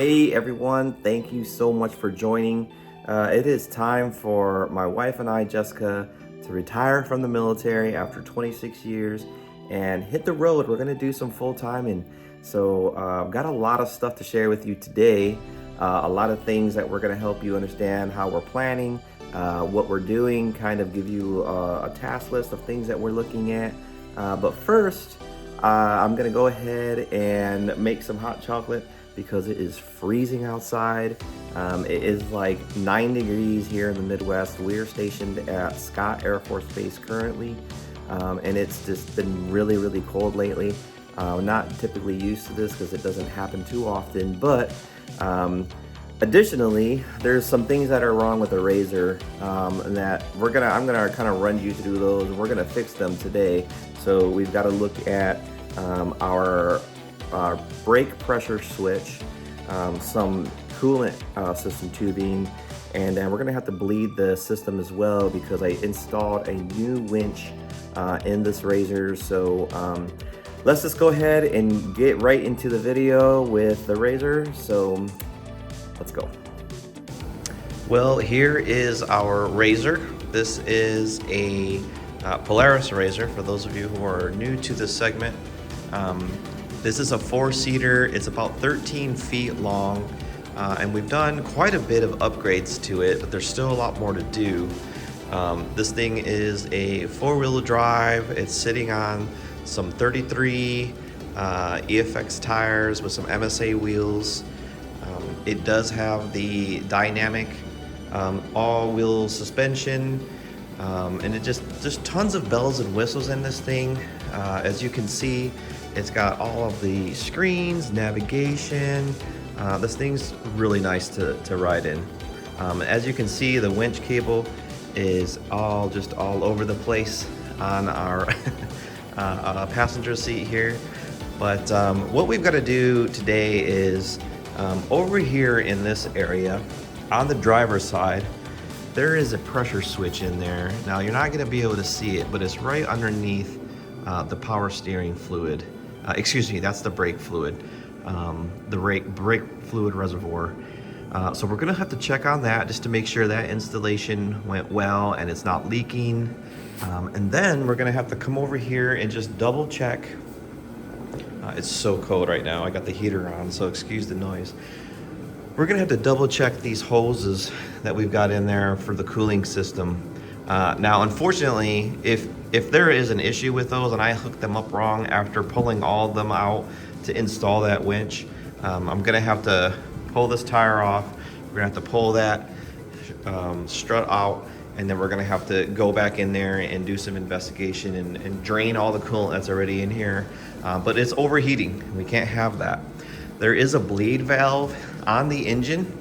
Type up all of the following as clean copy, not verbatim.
Hey everyone, thank you so much for joining. It is time for my wife and I, Jessica, to retire from the military after 26 years and hit the road. We're gonna do some full-time, and so I've got a lot of stuff to share with you today. A lot of things that we're gonna help you understand how we're planning, what we're doing, kind of give you a task list of things that we're looking at. But first, I'm gonna go ahead and make some hot chocolate because it is freezing outside. It is like 9 degrees here in the Midwest. We're stationed at Scott Air Force Base currently, and it's just been really, really cold lately. Not typically used to this because it doesn't happen too often, but additionally, there's some things that are wrong with the razor that I'm gonna kind of run you through those, and we're gonna fix them today. So we've got to look at our brake pressure switch, some coolant system tubing, and we're gonna have to bleed the system as well because I installed a new winch in this razor. So let's just go ahead and get right into the video with the razor. So let's go. Well, here is our razor. This is a Polaris razor for those of you who are new to this segment. This is a 4-seater. It's about 13 feet long, and we've done quite a bit of upgrades to it, but there's still a lot more to do. This thing is a 4-wheel drive. It's sitting on some 33 EFX tires with some MSA wheels. It does have the dynamic all-wheel suspension, and it just tons of bells and whistles in this thing. As you can see, it's got all of the screens, navigation. This thing's really nice to ride in. As you can see, the winch cable is all over the place on our passenger seat here. But what we've got to do today is over here in this area, on the driver's side, there is a pressure switch in there. Now you're not going to be able to see it, but it's right underneath the power steering fluid. Excuse me, that's the brake fluid, the brake fluid reservoir. So we're gonna have to check on that just to make sure that installation went well and it's not leaking. And then we're gonna have to come over here and just double check. It's so cold right now. I got the heater on, so excuse the noise. We're gonna have to double check these hoses that we've got in there for the cooling system. Now, unfortunately, if there is an issue with those and I hooked them up wrong after pulling all of them out to install that winch, I'm gonna have to pull this tire off. We're gonna have to pull that strut out, and then we're gonna have to go back in there and do some investigation and drain all the coolant that's already in here. But it's overheating. We can't have that. There is a bleed valve on the engine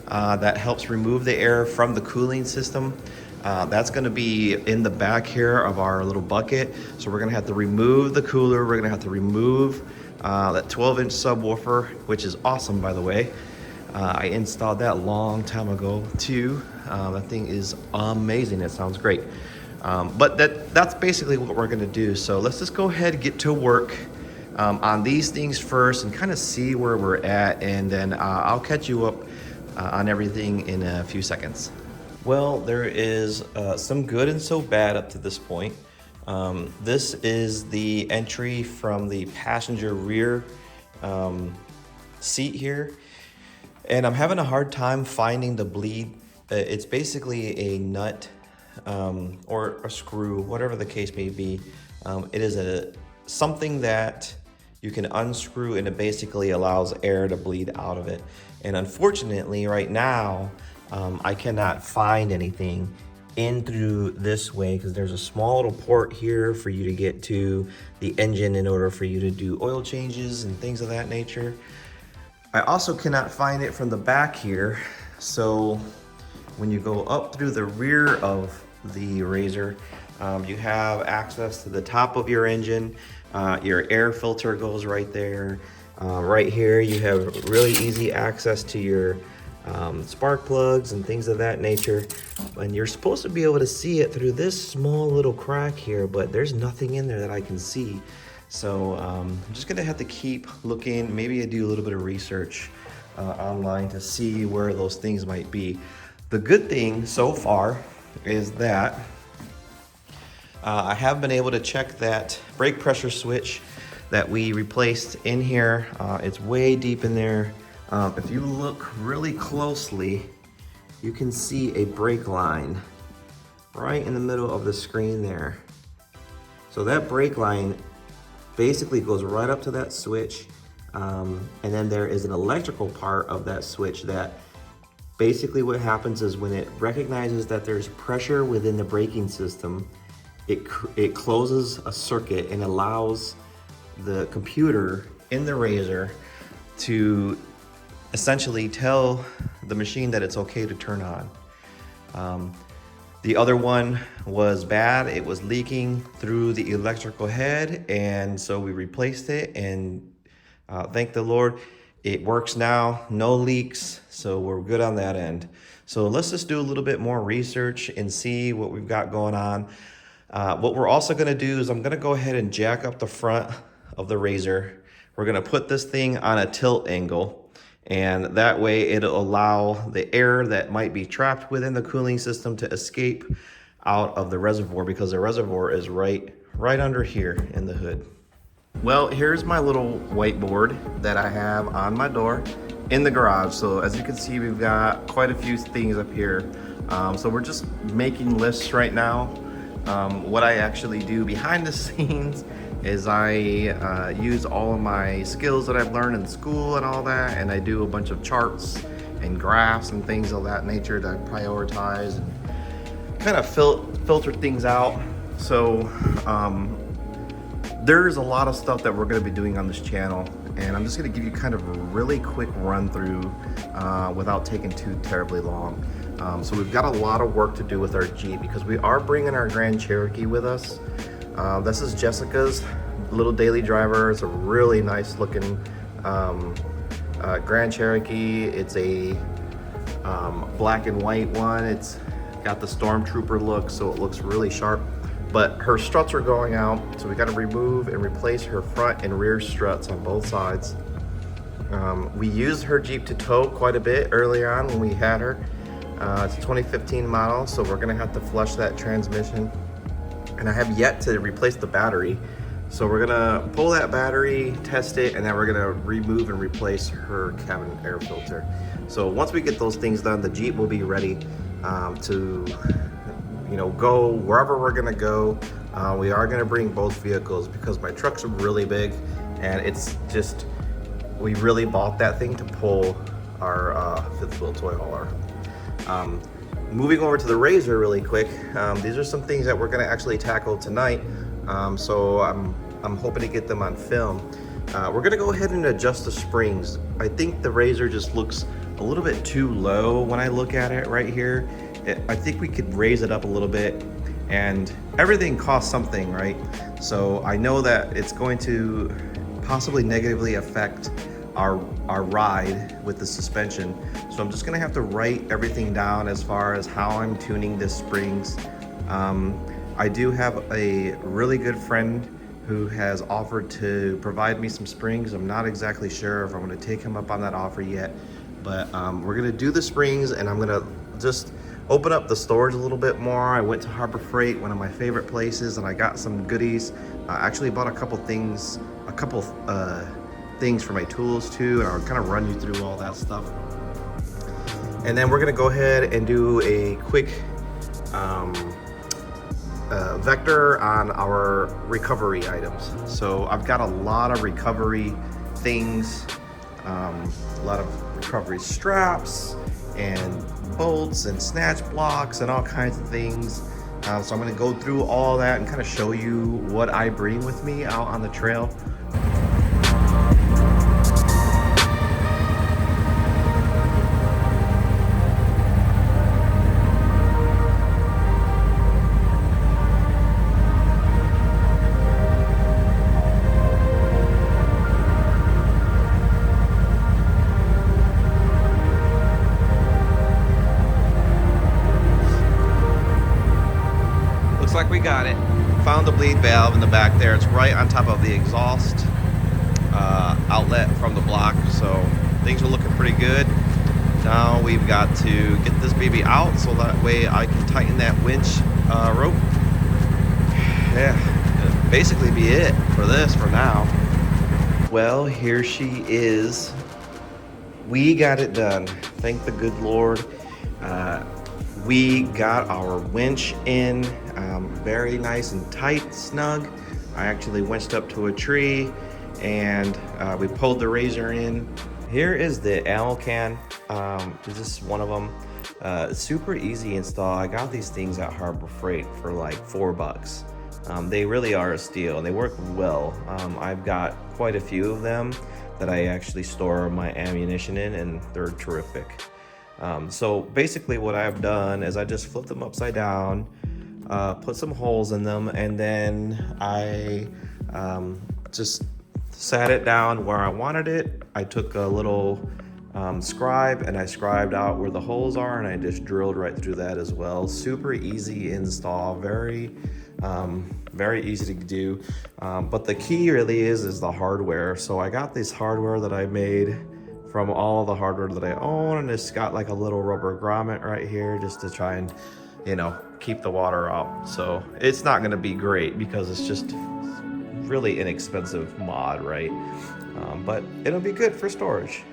that helps remove the air from the cooling system. That's going to be in the back here of our little bucket. So we're going to have to remove the cooler. We're going to have to remove that 12-inch subwoofer, which is awesome, by the way. I installed that a long time ago too. That thing is amazing. It sounds great. But that's basically what we're going to do. So let's just go ahead and get to work on these things first and kind of see where we're at. And then I'll catch you up on everything in a few seconds. Well, there is some good and so bad up to this point. This is the entry from the passenger rear seat here. And I'm having a hard time finding the bleed. It's basically a nut or a screw, whatever the case may be. It is something that you can unscrew, and it basically allows air to bleed out of it. And unfortunately, right now, I cannot find anything in through this way because there's a small little port here for you to get to the engine in order for you to do oil changes and things of that nature. I also cannot find it from the back here. So when you go up through the rear of the razor, you have access to the top of your engine. Your air filter goes right there. Right here, you have really easy access to your spark plugs and things of that nature, and you're supposed to be able to see it through this small little crack here, but there's nothing in there that I can see. So I'm just gonna have to keep looking. Maybe I do a little bit of research online to see where those things might be. The good thing so far is that I have been able to check that brake pressure switch that we replaced in here. It's way deep in there. If you look really closely, you can see a brake line right in the middle of the screen there. So that brake line basically goes right up to that switch. And then there is an electrical part of that switch that basically what happens is when it recognizes that there's pressure within the braking system, it closes a circuit and allows the computer in the Razor to essentially tell the machine that it's okay to turn on. The other one was bad. It was leaking through the electrical head, and so we replaced it, and thank the Lord, it works now, no leaks, so we're good on that end. So let's just do a little bit more research and see what we've got going on. What we're also gonna do is I'm gonna go ahead and jack up the front of the Razor. We're gonna put this thing on a tilt angle, and that way it'll allow the air that might be trapped within the cooling system to escape out of the reservoir, because the reservoir is right under here in the hood. Well, here's my little whiteboard that I have on my door in the garage. So as you can see, we've got quite a few things up here. So we're just making lists right now. What I actually do behind the scenes is I use all of my skills that I've learned in school and all that, and I do a bunch of charts and graphs and things of that nature to prioritize and kind of filter things out. So there's a lot of stuff that we're going to be doing on this channel, and I'm just going to give you kind of a really quick run through without taking too terribly long. So we've got a lot of work to do with our Jeep because we are bringing our Grand Cherokee with us. This is Jessica's little daily driver. It's a really nice looking Grand Cherokee. It's a black and white one. It's got the Stormtrooper look, so it looks really sharp. But her struts are going out, so we got to remove and replace her front and rear struts on both sides. We used her Jeep to tow quite a bit early on when we had her. It's a 2015 model, so we're gonna have to flush that transmission. And I have yet to replace the battery. So we're gonna pull that battery, test it, and then we're gonna remove and replace her cabin air filter. So once we get those things done, the Jeep will be ready to go wherever we're gonna go. We are gonna bring both vehicles because my truck's really big, and it's just, we really bought that thing to pull our fifth wheel toy hauler. Moving over to the Razor really quick, these are some things that we're gonna actually tackle tonight. So I'm hoping to get them on film. We're gonna go ahead and adjust the springs. I think the Razor just looks a little bit too low when I look at it right here. I think we could raise it up a little bit, and everything costs something, right? So I know that it's going to possibly negatively affect our ride with the suspension. So I'm just gonna have to write everything down as far as how I'm tuning the springs. I do have a really good friend who has offered to provide me some springs. I'm not exactly sure if I'm gonna take him up on that offer yet, but we're gonna do the springs, and I'm gonna just open up the storage a little bit more. I went to Harbor Freight, one of my favorite places, and I got some goodies. I actually bought a couple things for my tools too, and I'll kind of run you through all that stuff. And then we're gonna go ahead and do a quick vector on our recovery items. So I've got a lot of recovery things, a lot of recovery straps and bolts and snatch blocks and all kinds of things. So I'm gonna go through all that and kind of show you what I bring with me out on the trail. Like we got it. Found the bleed valve in the back there. It's right on top of the exhaust outlet from the block. So things are looking pretty good. Now we've got to get this baby out so that way I can tighten that winch rope. Yeah, that'll basically be it for this for now. Well, here she is. We got it done. Thank the good Lord. We got our winch in very nice and tight, snug. I actually winched up to a tree and we pulled the razor in. Here is the ammo can. This is one of them. Super easy install. I got these things at Harbor Freight for like $4. They really are a steal and they work well. I've got quite a few of them that I actually store my ammunition in, and they're terrific. So basically what I've done is I just flipped them upside down, put some holes in them, and then I just sat it down where I wanted it. I took a little scribe and I scribed out where the holes are, and I just drilled right through that as well. Super easy install, very easy to do. But the key really is the hardware. So I got this hardware that I made from all of the hardware that I own, and it's got like a little rubber grommet right here just to try and, you know, keep the water out. So it's not going to be great because it's just really inexpensive mod, right? But it'll be good for storage.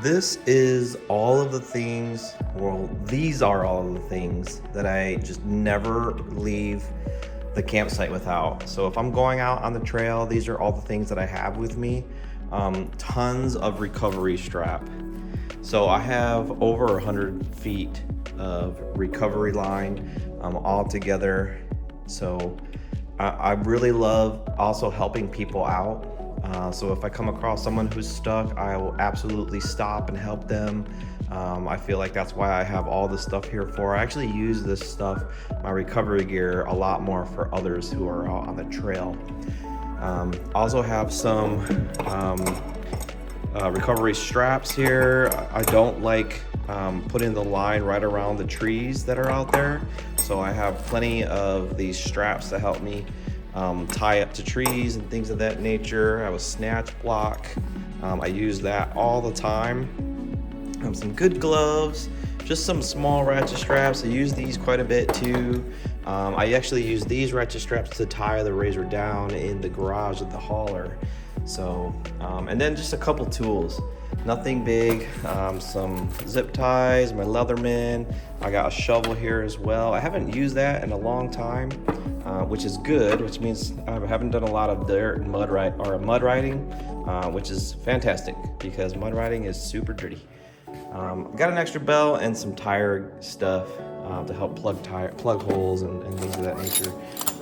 This is all of the things, well, these are all of the things that I just never leave the campsite without. So if I'm going out on the trail, these are all the things that I have with me. Tons of recovery strap. So I have over 100 feet of recovery line all together. So I really love also helping people out. So if I come across someone who's stuck, I will absolutely stop and help them. I feel like that's why I have all this stuff here for. I actually use this stuff, my recovery gear, a lot more for others who are out on the trail. Also have some recovery straps here. I don't like putting the line right around the trees that are out there. So I have plenty of these straps to help me tie up to trees and things of that nature. I have a snatch block. I use that all the time. Some good gloves, just some small ratchet straps. I use these quite a bit too. I actually use these ratchet straps to tie the razor down in the garage of the hauler. So, and then just a couple tools, nothing big. Some zip ties, my Leatherman. I got a shovel here as well. I haven't used that in a long time, which is good, which means I haven't done a lot of dirt and mud riding, which is fantastic because mud riding is super dirty. Got an extra belt and some tire stuff to help plug holes and things of that nature.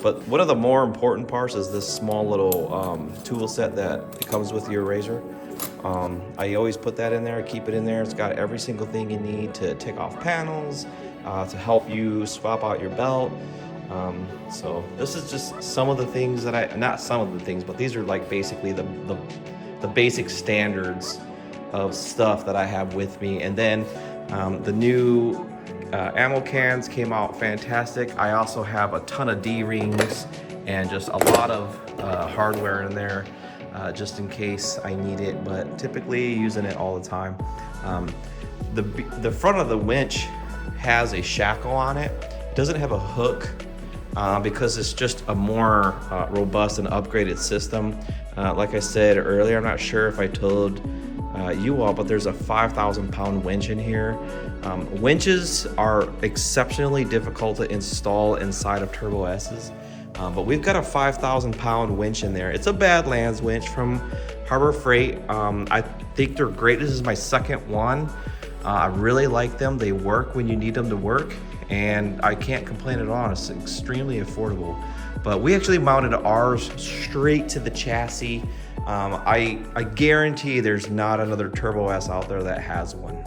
But one of the more important parts is this small little tool set that comes with your razor. I always put that in there, keep it in there. It's got every single thing you need to take off panels, to help you swap out your belt. So this is just some of the things that not some of the things, but these are like basically the basic standards of stuff that I have with me. And then the new ammo cans came out fantastic. I also have a ton of D-rings and just a lot of hardware in there just in case I need it, but typically using it all the time. The front of the winch has a shackle on it. It doesn't have a hook because it's just a more robust and upgraded system. Like I said earlier, I'm not sure if I told you all, but there's a 5,000 pound winch in here. Winches are exceptionally difficult to install inside of Turbo S's, but we've got a 5,000 pound winch in there. It's a Badlands winch from Harbor Freight. I think they're great. This is my second one. I really like them. They work when you need them to work, and I can't complain at all. It's extremely affordable. But we actually mounted ours straight to the chassis. I guarantee there's not another Turbo S out there that has one.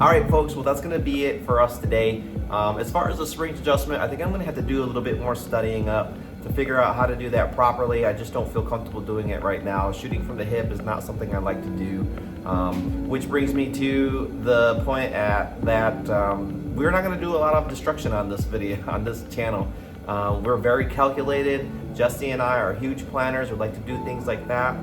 All right, folks, well, that's going to be it for us today. As far as the springs adjustment, I think I'm going to have to do a little bit more studying up to figure out how to do that properly. I just don't feel comfortable doing it right now. Shooting from the hip is not something I like to do, which brings me to the point at that we're not going to do a lot of destruction on this video, on this channel. We're very calculated. Jessie and I are huge planners. We like to do things like that.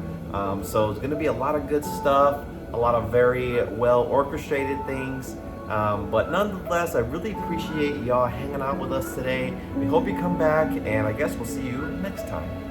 So it's going to be a lot of good stuff, a lot of very well orchestrated things. But nonetheless, I really appreciate y'all hanging out with us today. We hope you come back, and I guess we'll see you next time.